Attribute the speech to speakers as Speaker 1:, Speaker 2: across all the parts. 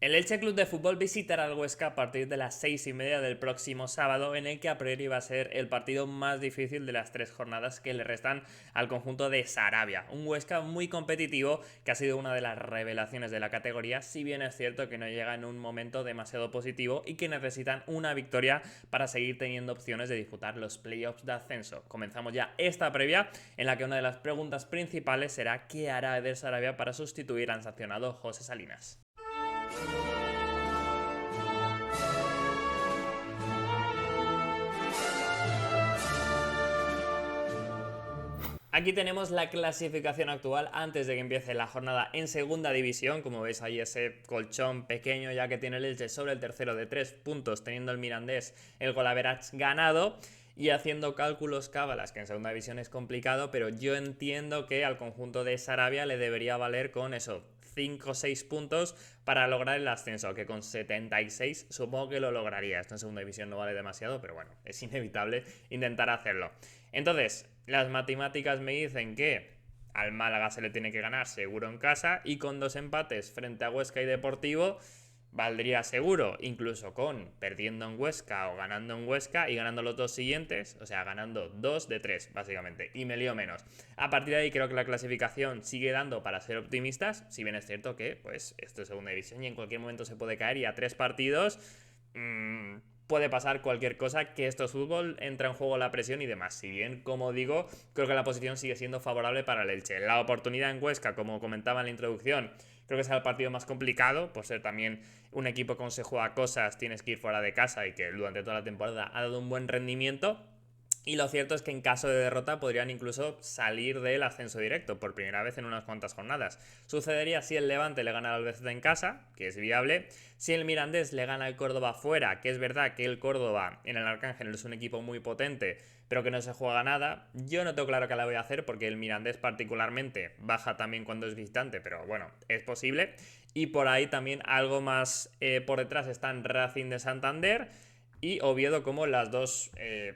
Speaker 1: El Elche Club de Fútbol visitará al Huesca a partir de las 6:30 del próximo sábado, en el que a priori va a ser el partido más difícil de las 3 jornadas que le restan al conjunto de Sarabia. Un Huesca muy competitivo que ha sido una de las revelaciones de la categoría, si bien es cierto que no llega en un momento demasiado positivo y que necesitan una victoria para seguir teniendo opciones de disputar los playoffs de ascenso. Comenzamos ya esta previa, en la que una de las preguntas principales será ¿qué hará Eder Sarabia para sustituir al sancionado José Salinas? Aquí tenemos la clasificación actual antes de que empiece la jornada en segunda división. Como veis, ahí ese colchón pequeño ya que tiene el Elche sobre el tercero de 3 puntos, teniendo el Mirandés el golaverage ganado. Y haciendo cálculos cábalas, que en segunda división es complicado, pero yo entiendo que al conjunto de Sarabia le debería valer con eso, 5 o 6 puntos para lograr el ascenso, que con 76 supongo que lo lograría. Esto en segunda división no vale demasiado, pero bueno, es inevitable intentar hacerlo. Entonces, las matemáticas me dicen que al Málaga se le tiene que ganar seguro en casa, y con 2 empates frente a Huesca y Deportivo valdría seguro, incluso con perdiendo en Huesca o ganando en Huesca y ganando los 2 siguientes, o sea, ganando 2 de 3 básicamente, y me lío menos. A partir de ahí creo que la clasificación sigue dando para ser optimistas, si bien es cierto que pues esto es segunda división y en cualquier momento se puede caer, y a 3 partidos puede pasar cualquier cosa, que esto es fútbol, entra en juego la presión y demás. Si bien, como digo, creo que la posición sigue siendo favorable para el Elche. La oportunidad en Huesca, como comentaba en la introducción, creo que será el partido más complicado, por ser también un equipo que se juega cosas, tienes que ir fuera de casa y que durante toda la temporada ha dado un buen rendimiento. Y lo cierto es que en caso de derrota podrían incluso salir del ascenso directo por primera vez en unas cuantas jornadas. Sucedería si el Levante le gana al Albacete en casa, que es viable, si el Mirandés le gana al Córdoba fuera, que es verdad que el Córdoba en el Arcángel es un equipo muy potente, pero que no se juega nada. Yo no tengo claro qué la voy a hacer porque el Mirandés particularmente baja también cuando es visitante, pero bueno, es posible. Y por ahí también algo más por detrás están Racing de Santander y Oviedo como las dos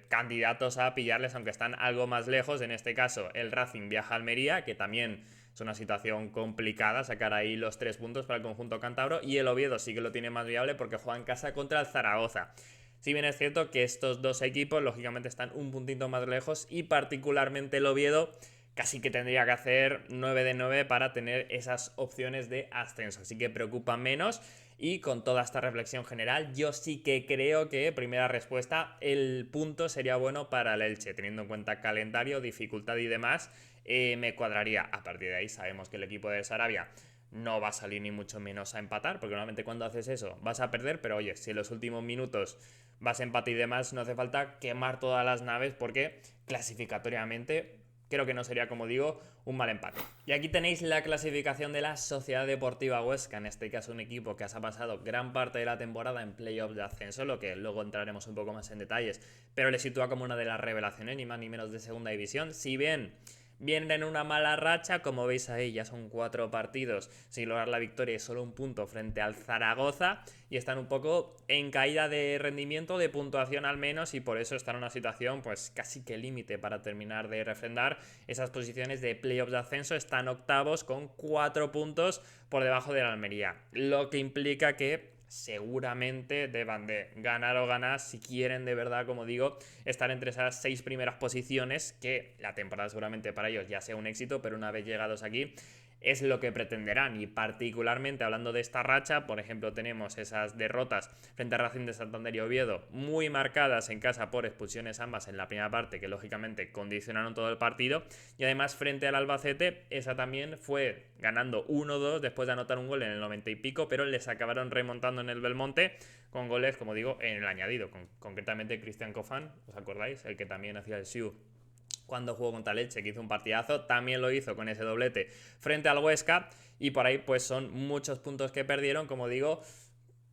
Speaker 1: candidatos a pillarles, aunque están algo más lejos. En este caso, el Racing viaja a Almería, que también es una situación complicada sacar ahí los 3 puntos para el conjunto cántabro, y el Oviedo sí que lo tiene más viable porque juega en casa contra el Zaragoza. Si bien es cierto que estos dos equipos lógicamente están un puntito más lejos, y particularmente el Oviedo casi que tendría que hacer 9 de 9 para tener esas opciones de ascenso, así que preocupa menos. Y con toda esta reflexión general, yo sí que creo que, primera respuesta, el punto sería bueno para el Elche, teniendo en cuenta calendario, dificultad y demás, me cuadraría. A partir de ahí sabemos que el equipo de Sarabia no va a salir ni mucho menos a empatar, porque normalmente cuando haces eso vas a perder, pero oye, si en los últimos minutos vas a empate y demás, no hace falta quemar todas las naves, porque clasificatoriamente creo que no sería, como digo, un mal empate. Y aquí tenéis la clasificación de la Sociedad Deportiva Huesca, en este caso un equipo que se ha pasado gran parte de la temporada en playoffs de ascenso, lo que luego entraremos un poco más en detalles, pero le sitúa como una de las revelaciones, ni más ni menos, de segunda división. Si bien vienen en una mala racha, como veis ahí ya son 4 partidos sin lograr la victoria y solo un punto frente al Zaragoza, y están un poco en caída de rendimiento, de puntuación al menos, y por eso están en una situación pues casi que límite para terminar de refrendar esas posiciones de playoffs de ascenso. Están octavos con 4 puntos por debajo de la Almería, lo que implica que seguramente deban de ganar o ganar si quieren de verdad, como digo, estar entre esas 6 primeras posiciones, que la temporada seguramente para ellos ya sea un éxito, pero una vez llegados aquí es lo que pretenderán. Y particularmente hablando de esta racha, por ejemplo, tenemos esas derrotas frente a Racing de Santander y Oviedo, muy marcadas en casa por expulsiones ambas en la primera parte, que lógicamente condicionaron todo el partido, y además frente al Albacete, esa también fue ganando 1-2 después de anotar un gol en el 90 y pico, pero les acabaron remontando en el Belmonte con goles, como digo, en el añadido, concretamente Cristian Cofán, ¿os acordáis? El que también hacía el Siu cuando jugó contra Leche, que hizo un partidazo, también lo hizo con ese doblete frente al Huesca, y por ahí pues son muchos puntos que perdieron, como digo,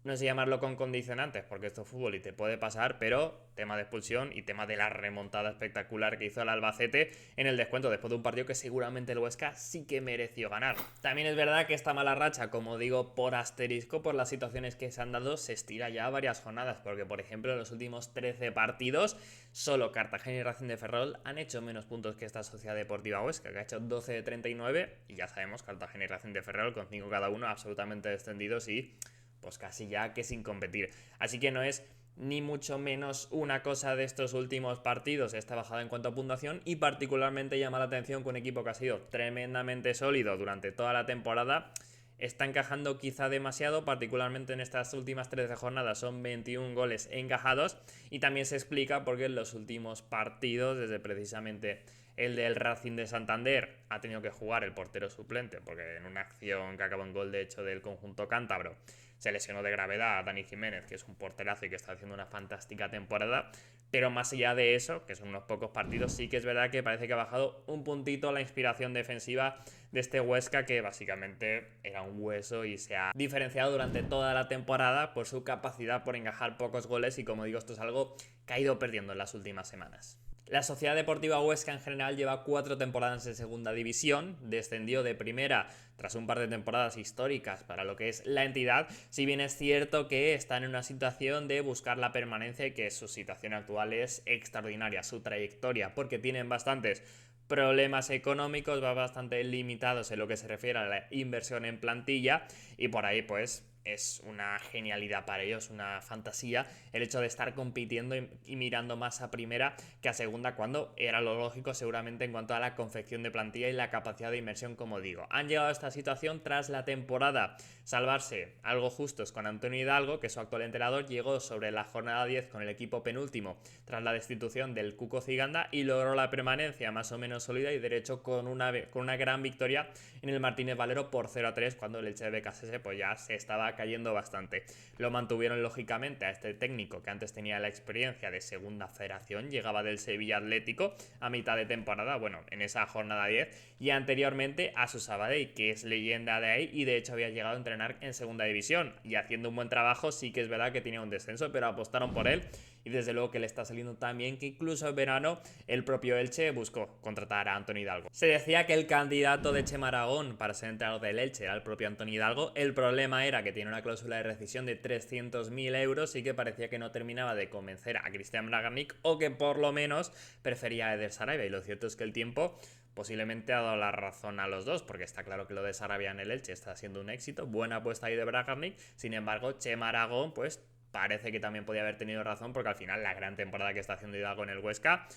Speaker 1: no sé llamarlo con condicionantes, porque esto es fútbol y te puede pasar, pero tema de expulsión y tema de la remontada espectacular que hizo el Albacete en el descuento, después de un partido que seguramente el Huesca sí que mereció ganar. También es verdad que esta mala racha, como digo, por asterisco, por las situaciones que se han dado, se estira ya a varias jornadas, porque por ejemplo en los últimos 13 partidos, solo Cartagena y Racing de Ferrol han hecho menos puntos que esta Sociedad Deportiva Huesca, que ha hecho 12 de 39, y ya sabemos, Cartagena y Racing de Ferrol con 5 cada uno absolutamente descendidos y pues casi ya que sin competir. Así que no es ni mucho menos una cosa de estos últimos partidos, esta bajada en cuanto a puntuación, y particularmente llama la atención que un equipo que ha sido tremendamente sólido durante toda la temporada está encajando quizá demasiado, particularmente en estas últimas 13 jornadas son 21 goles encajados, y también se explica porque en los últimos partidos, desde precisamente el del Racing de Santander, ha tenido que jugar el portero suplente, porque en una acción que acabó en gol de hecho del conjunto cántabro, se lesionó de gravedad a Dani Jiménez, que es un porterazo y que está haciendo una fantástica temporada. Pero más allá de eso, que son unos pocos partidos, sí que es verdad que parece que ha bajado un puntito la inspiración defensiva de este Huesca, que básicamente era un hueso y se ha diferenciado durante toda la temporada por su capacidad por encajar pocos goles, y como digo, esto es algo que ha ido perdiendo en las últimas semanas. La Sociedad Deportiva Huesca en general lleva 4 temporadas en segunda división, descendió de primera tras un par de temporadas históricas para lo que es la entidad, si bien es cierto que está en una situación de buscar la permanencia y que su situación actual es extraordinaria, su trayectoria, porque tienen bastantes problemas económicos, va bastante limitados en lo que se refiere a la inversión en plantilla, y por ahí pues es una genialidad para ellos, una fantasía el hecho de estar compitiendo y mirando más a primera que a segunda, cuando era lo lógico seguramente en cuanto a la confección de plantilla y la capacidad de inversión, como digo. Han llegado a esta situación tras la temporada salvarse algo justos con Antonio Hidalgo, que su actual entrenador llegó sobre la jornada 10 con el equipo penúltimo tras la destitución del Cuco Ciganda y logró la permanencia más o menos sólida y derecho con una gran victoria en el Martínez Valero por 0-3, cuando el Elche de BKSS pues ya se estaba cayendo bastante. Lo mantuvieron lógicamente a este técnico que antes tenía la experiencia de segunda federación, llegaba del Sevilla Atlético a mitad de temporada, bueno, en esa jornada 10, y anteriormente a su Sabadell, que es leyenda de ahí y de hecho había llegado a entrenar en segunda división y haciendo un buen trabajo. Sí que es verdad que tenía un descenso, pero apostaron por él y desde luego que le está saliendo tan bien que incluso en verano el propio Elche buscó contratar a Antonio Hidalgo. Se decía que el candidato de Chema Aragón para ser entrenador del Elche era el propio Antonio Hidalgo. El problema era que tiene una cláusula de rescisión de 300.000 euros y que parecía que no terminaba de convencer a Cristian Bragarnik, o que por lo menos prefería a Eder Sarabia, y lo cierto es que el tiempo posiblemente ha dado la razón a los dos, porque está claro que lo de Sarabia en el Elche está siendo un éxito, buena apuesta ahí de Bragarnik. Sin embargo, Chema Aragón pues parece que también podía haber tenido razón, porque al final la gran temporada que está haciendo Hidalgo en el Huesca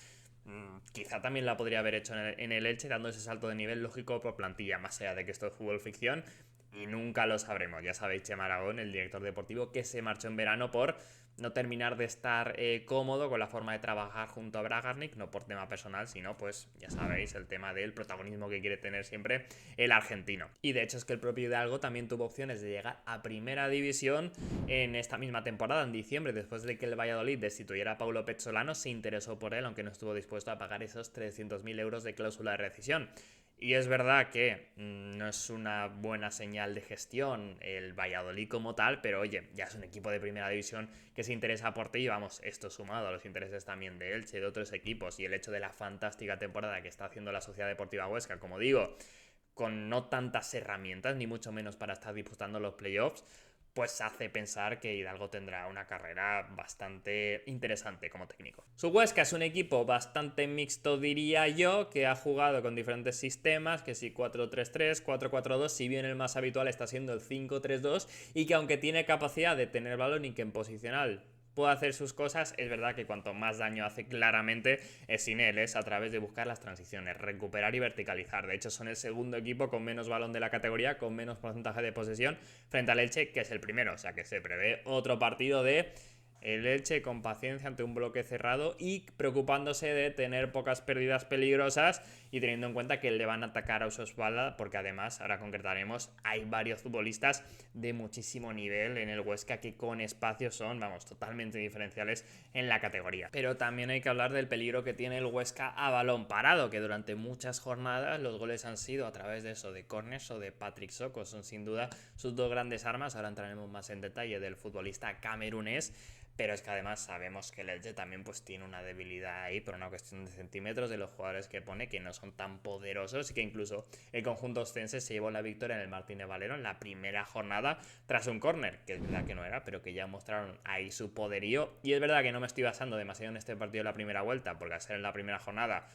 Speaker 1: quizá también la podría haber hecho en el Elche, dando ese salto de nivel lógico por plantilla, más allá de que esto es fútbol ficción y nunca lo sabremos. Ya sabéis, Chema Aragón, el director deportivo, que se marchó en verano por no terminar de estar cómodo con la forma de trabajar junto a Bragarnik, no por tema personal, sino pues ya sabéis, el tema del protagonismo que quiere tener siempre el argentino. Y de hecho es que el propio Hidalgo también tuvo opciones de llegar a primera división en esta misma temporada, en diciembre, después de que el Valladolid destituyera a Paulo Pezzolano. Se interesó por él, aunque no estuvo dispuesto a pagar esos 300.000 euros de cláusula de rescisión. Y es verdad que no es una buena señal de gestión el Valladolid como tal, pero oye, ya es un equipo de primera división que se interesa por ti, y vamos, esto sumado a los intereses también de Elche, de otros equipos, y el hecho de la fantástica temporada que está haciendo la Sociedad Deportiva Huesca, como digo, con no tantas herramientas, ni mucho menos para estar disputando los playoffs, pues hace pensar que Hidalgo tendrá una carrera bastante interesante como técnico. Su Huesca es un equipo bastante mixto, diría yo, que ha jugado con diferentes sistemas, que si 4-3-3, 4-4-2, si bien el más habitual está siendo el 5-3-2, y que aunque tiene capacidad de tener balón y que en posicional puede hacer sus cosas, es verdad que cuanto más daño hace claramente es sin él, es a través de buscar las transiciones, recuperar y verticalizar. De hecho son el segundo equipo con menos balón de la categoría, con menos porcentaje de posesión frente al Elche, que es el primero, o sea que se prevé otro partido de el Elche con paciencia ante un bloque cerrado y preocupándose de tener pocas pérdidas peligrosas, y teniendo en cuenta que le van a atacar a su espalda, porque además, ahora concretaremos, hay varios futbolistas de muchísimo nivel en el Huesca que con espacio son, vamos, totalmente diferenciales en la categoría. Pero también hay que hablar del peligro que tiene el Huesca a balón parado, que durante muchas jornadas los goles han sido a través de eso, de córners o de Patrick Soko. Son sin duda sus dos grandes armas. Ahora entraremos más en detalle del futbolista camerunés, pero es que además sabemos que el Elche también pues tiene una debilidad ahí por una cuestión de centímetros de los jugadores que pone, que no son tan poderosos, y que incluso el conjunto ostense se llevó la victoria en el Martínez Valero en la primera jornada tras un córner, que es verdad que no era, pero que ya mostraron ahí su poderío. Y es verdad que no me estoy basando demasiado en este partido de la primera vuelta, porque al ser en la primera jornada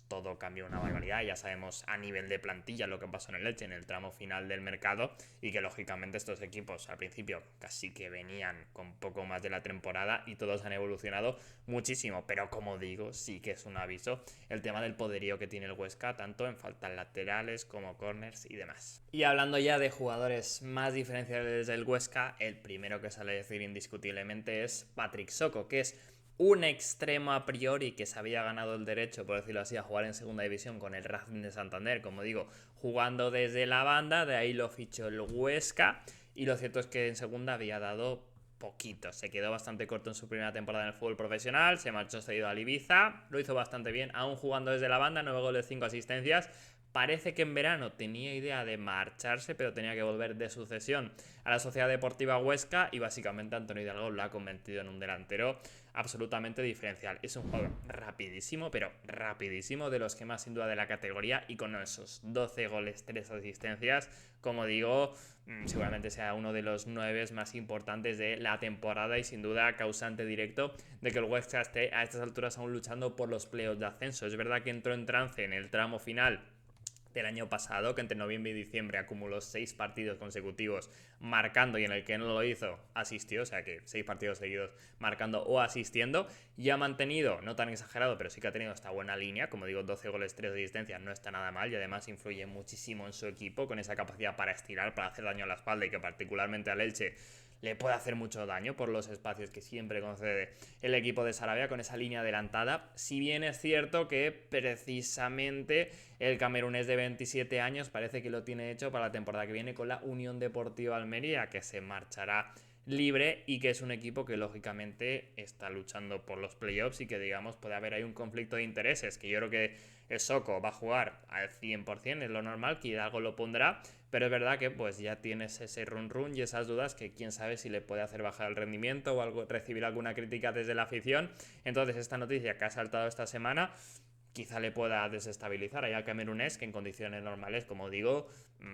Speaker 1: todo cambió una barbaridad. Ya sabemos a nivel de plantilla lo que pasó en el Elche en el tramo final del mercado y que lógicamente estos equipos al principio casi que venían con poco más de la temporada y todos han evolucionado muchísimo. Pero como digo, sí que es un aviso el tema del poderío que tiene el Huesca, tanto en faltas laterales como corners y demás. Y hablando ya de jugadores más diferenciales del Huesca, el primero que sale a decir indiscutiblemente es Patrick Soko, que es un extremo a priori que se había ganado el derecho, por decirlo así, a jugar en segunda división con el Racing de Santander, como digo, jugando desde la banda, de ahí lo fichó el Huesca, y lo cierto es que en segunda había dado poquito, se quedó bastante corto en su primera temporada en el fútbol profesional, se marchó cedido al Ibiza, lo hizo bastante bien, aún jugando desde la banda, 9 goles, 5 asistencias. Parece que en verano tenía idea de marcharse, pero tenía que volver de sucesión a la Sociedad Deportiva Huesca y básicamente Antonio Hidalgo lo ha convertido en un delantero absolutamente diferencial. Es un jugador rapidísimo, pero rapidísimo, de los que más sin duda de la categoría, y con esos 12 goles, 3 asistencias, como digo, seguramente sea uno de los 9 más importantes de la temporada y sin duda causante directo de que el Huesca esté a estas alturas aún luchando por los playoffs de ascenso. Es verdad que entró en trance en el tramo final del año pasado, que entre noviembre y diciembre acumuló 6 partidos consecutivos marcando, y en el que no lo hizo asistió, o sea que 6 partidos seguidos marcando o asistiendo, y ha mantenido, no tan exagerado, pero sí que ha tenido esta buena línea, como digo, 12 goles, 3 asistencias, no está nada mal, y además influye muchísimo en su equipo con esa capacidad para estirar, para hacer daño a la espalda, y que particularmente al Elche le puede hacer mucho daño por los espacios que siempre concede el equipo de Sarabia con esa línea adelantada. Si bien es cierto que precisamente el camerunés de 27 años parece que lo tiene hecho para la temporada que viene con la Unión Deportiva Almería, que se marchará libre y que es un equipo que lógicamente está luchando por los playoffs y que digamos puede haber ahí un conflicto de intereses, que yo creo que el Soko va a jugar al 100%, es lo normal, que Hidalgo lo pondrá, pero es verdad que pues ya tienes ese run y esas dudas que quién sabe si le puede hacer bajar el rendimiento o algo, recibir alguna crítica desde la afición. Entonces esta noticia que ha saltado esta semana quizá le pueda desestabilizar ahí al camerunés, que en condiciones normales, como digo,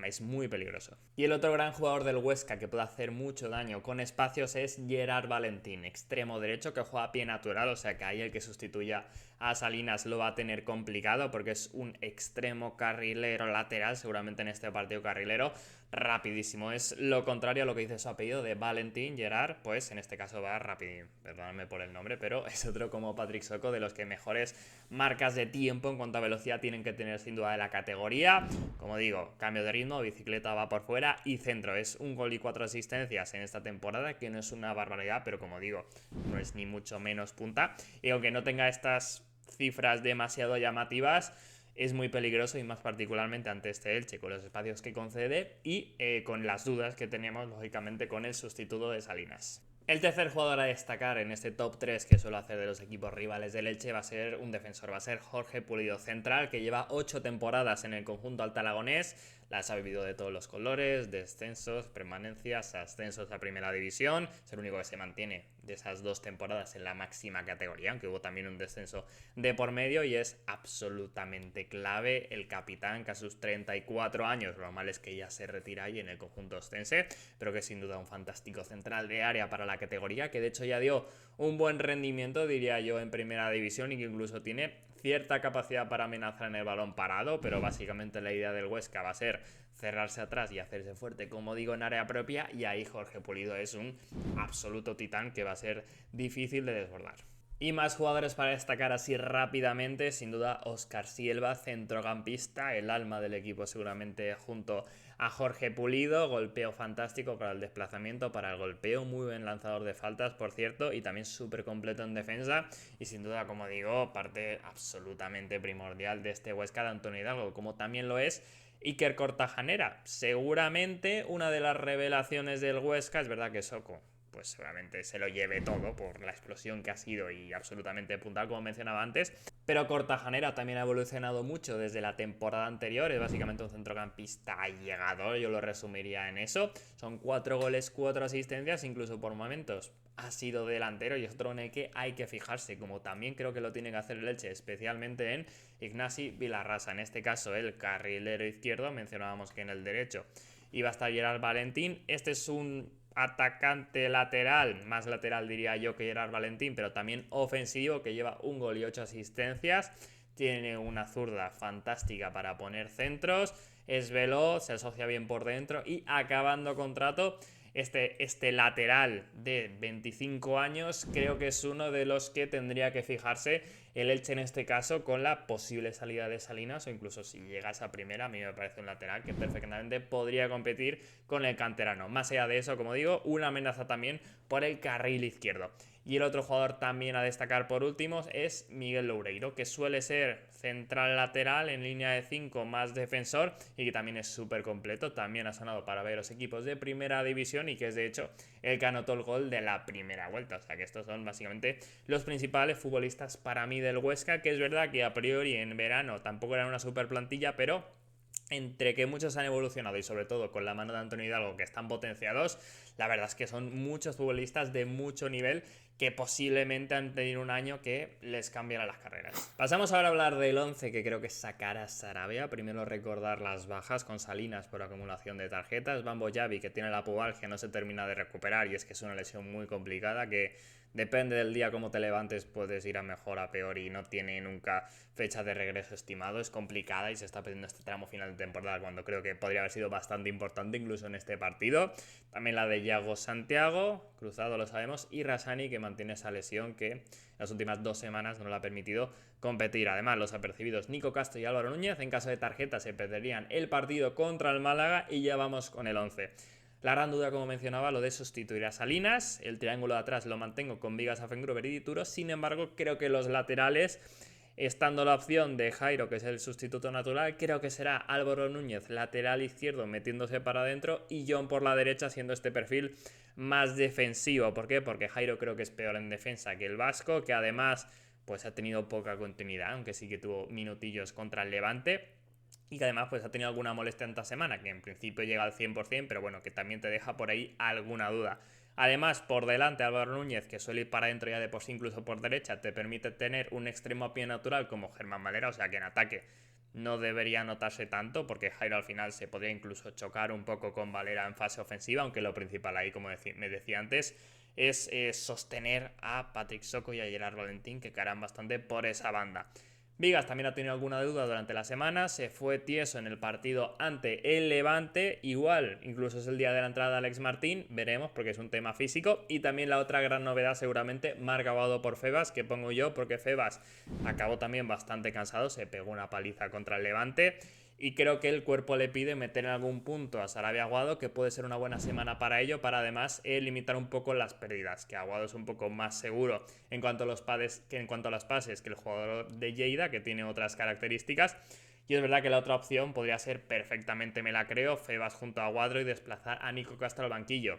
Speaker 1: es muy peligroso. Y el otro gran jugador del Huesca que puede hacer mucho daño con espacios es Gerard Valentín, extremo derecho que juega a pie natural, o sea que ahí el que sustituya a Salinas lo va a tener complicado porque es un extremo carrilero lateral, seguramente en este partido carrilero, rapidísimo. Es lo contrario a lo que dice su apellido de Valentín, Gerard, pues en este caso va rapidín, perdóname por el nombre, pero es otro como Patrick Soko, de los que mejores marcas de tiempo en cuanto a velocidad tienen que tener sin duda de la categoría. Como digo, cambio de ritmo, bicicleta va por fuera y centro. Es un gol y 4 asistencias en esta temporada, que no es una barbaridad, pero como digo, no es ni mucho menos punta. Y aunque no tenga estas cifras demasiado llamativas, es muy peligroso, y más particularmente ante este Elche, con los espacios que concede y con las dudas que tenemos lógicamente con el sustituto de Salinas. El tercer jugador a destacar en este top 3 que suelo hacer de los equipos rivales del Elche va a ser un defensor, va a ser Jorge Pulido, central, que lleva 8 temporadas en el conjunto altaragonés, las ha vivido de todos los colores, descensos, permanencias, ascensos a primera división, es el único que se mantiene de esas 2 temporadas en la máxima categoría, aunque hubo también un descenso de por medio, y es absolutamente clave el capitán, que a sus 34 años, lo normal es que ya se retira ahí en el conjunto ostense, pero que sin duda un fantástico central de área para la categoría, que de hecho ya dio un buen rendimiento, diría yo, en primera división, y que incluso tiene cierta capacidad para amenazar en el balón parado, pero básicamente la idea del Huesca va a ser cerrarse atrás y hacerse fuerte, como digo, en área propia, y ahí Jorge Pulido es un absoluto titán que va a ser difícil de desbordar. Y más jugadores para destacar así rápidamente, sin duda Óscar Silva, centrocampista, el alma del equipo seguramente junto a Jorge Pulido, golpeo fantástico para el desplazamiento, para el golpeo, muy buen lanzador de faltas, por cierto, y también súper completo en defensa, y sin duda, como digo, parte absolutamente primordial de este Huesca de Antonio Hidalgo, como también lo es Iker Kortajarena, seguramente una de las revelaciones del Huesca. Es verdad que Soko pues seguramente se lo lleve todo por la explosión que ha sido y absolutamente puntal, como mencionaba antes, pero Kortajarena también ha evolucionado mucho desde la temporada anterior, es básicamente un centrocampista llegador, yo lo resumiría en eso. Son 4 goles, 4 asistencias, incluso por momentos ha sido delantero, y es otro en el que hay que fijarse, como también creo que lo tiene que hacer el Elche, especialmente en Ignasi Vilarrasa, en este caso el carrilero izquierdo, mencionábamos que en el derecho iba a estar Gerard Valentín. Este es un atacante lateral, más lateral diría yo que Gerard Valentín, pero también ofensivo, que lleva un gol y 8 asistencias. tiene una zurda fantástica para poner centros, es veloz, se asocia bien por dentro y acabando contrato, este lateral de 25 años creo que es uno de los que tendría que fijarse el Elche en este caso con la posible salida de Salinas o incluso si llega a esa primera, a mí me parece un lateral que perfectamente podría competir con el canterano. Más allá de eso, como digo, una amenaza también por el carril izquierdo. Y el otro jugador también a destacar por último es Miguel Loureiro, que suele ser central lateral en línea de 5 más defensor y que también es súper completo, también ha sonado para ver los equipos de primera división y que es de hecho el que anotó el gol de la primera vuelta, o sea que estos son básicamente los principales futbolistas para mí del Huesca, que es verdad que a priori en verano tampoco era una super plantilla, pero entre que muchos han evolucionado y sobre todo con la mano de Antonio Hidalgo que están potenciados, la verdad es que son muchos futbolistas de mucho nivel que posiblemente han tenido un año que les cambiará las carreras. Pasamos ahora a hablar del 11 que creo que sacará Sarabia. Primero recordar las bajas con Salinas por acumulación de tarjetas, Bambo Yavi que tiene la pubalgia, no se termina de recuperar y es que es una lesión muy complicada que depende del día cómo te levantes, puedes ir a mejor, a peor y no tiene nunca fecha de regreso estimado. Es complicada y se está perdiendo este tramo final de temporada cuando creo que podría haber sido bastante importante incluso en este partido. También la de Yago Santiago, cruzado lo sabemos, y Rassani que mantiene esa lesión que en las últimas 2 semanas no le ha permitido competir. Además, los apercibidos Nico Castro y Álvaro Núñez en caso de tarjeta se perderían el partido contra el Málaga y ya vamos con el 11. La gran duda, como mencionaba, lo de sustituir a Salinas. El triángulo de atrás lo mantengo con Vigas, Afengruber y Dituro. Sin embargo, creo que los laterales, estando la opción de Jairo, que es el sustituto natural, creo que será Álvaro Núñez, lateral izquierdo, metiéndose para adentro, y John por la derecha, siendo este perfil más defensivo. ¿Por qué? Porque Jairo creo que es peor en defensa que el vasco, que además pues ha tenido poca continuidad, aunque sí que tuvo minutillos contra el Levante. Y que además pues ha tenido alguna molestia en esta semana, que en principio llega al 100%, pero bueno, que también te deja por ahí alguna duda. Además, por delante Álvaro Núñez, que suele ir para adentro ya de por sí, incluso por derecha, te permite tener un extremo a pie natural como Germán Valera, o sea que en ataque no debería notarse tanto, porque Jairo al final se podría incluso chocar un poco con Valera en fase ofensiva, aunque lo principal ahí, como me decía antes, es sostener a Patrick Soko y a Gerard Valentín, que caerán bastante por esa banda. Vigas también ha tenido alguna duda durante la semana, se fue tieso en el partido ante el Levante, igual, incluso es el día de la entrada de Alex Martín, veremos porque es un tema físico. Y también la otra gran novedad seguramente, Marc Aguado por Febas, que pongo yo porque Febas acabó también bastante cansado, se pegó una paliza contra el Levante. Y creo que el cuerpo le pide meter en algún punto a Sarabia Aguado, que puede ser una buena semana para ello, para además limitar un poco las pérdidas, que Aguado es un poco más seguro en cuanto a los pases que el jugador de Lleida, que tiene otras características. Y es verdad que la otra opción podría ser perfectamente, me la creo, Febas junto a Aguado y desplazar a Nico Castro al banquillo.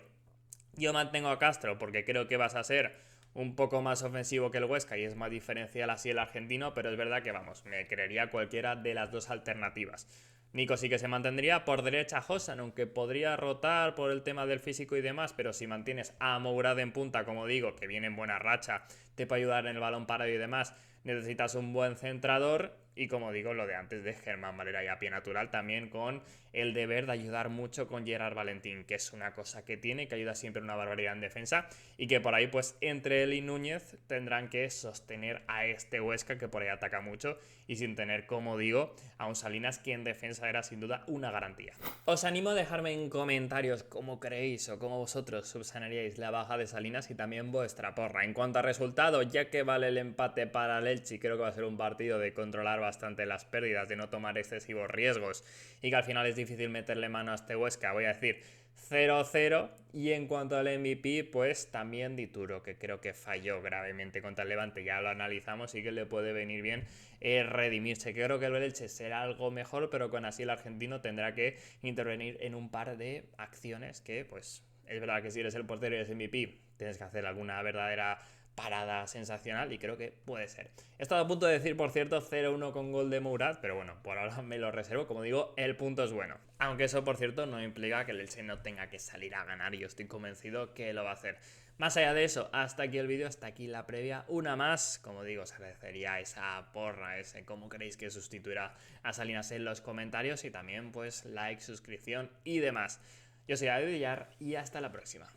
Speaker 1: Yo mantengo a Castro porque creo que vas a ser un poco más ofensivo que el Huesca y es más diferencial así el argentino, pero es verdad que vamos, me creería cualquiera de las dos alternativas. Nico sí que se mantendría por derecha Josan, aunque podría rotar por el tema del físico y demás, pero si mantienes a Mourad en punta, como digo, que viene en buena racha, te puede ayudar en el balón parado y demás, necesitas un buen centrador. Y como digo, lo de antes de Germán Valera y a pie natural, también con el deber de ayudar mucho con Gerard Valentín, que es una cosa que tiene, que ayuda siempre una barbaridad en defensa, y que por ahí pues entre él y Núñez tendrán que sostener a este Huesca que por ahí ataca mucho y sin tener, como digo, a un Salinas que en defensa era sin duda una garantía. Os animo a dejarme en comentarios cómo creéis o cómo vosotros subsanaríais la baja de Salinas y también vuestra porra. En cuanto a resultado, ya que vale el empate para el Elche, creo que va a ser un partido de controlar bastante las pérdidas, de no tomar excesivos riesgos y que al final es difícil meterle mano a este Huesca, voy a decir 0-0. Y en cuanto al MVP, pues también Dituro, que creo que falló gravemente contra el Levante, ya lo analizamos y que le puede venir bien redimirse. Creo que el Elche será algo mejor, pero con así el argentino tendrá que intervenir en un par de acciones que pues es verdad que si eres el portero y eres MVP tienes que hacer alguna verdadera parada sensacional y creo que puede ser. He estado a punto de decir, por cierto, 0-1 con gol de Mourad, pero bueno, por ahora me lo reservo. Como digo, el punto es bueno. Aunque eso, por cierto, no implica que el Elche no tenga que salir a ganar y yo estoy convencido que lo va a hacer. Más allá de eso, hasta aquí el vídeo, hasta aquí la previa. Una más, como digo, os agradecería esa porra, ese cómo creéis que sustituirá a Salinas en los comentarios y también pues like, suscripción y demás. Yo soy David Villar y hasta la próxima.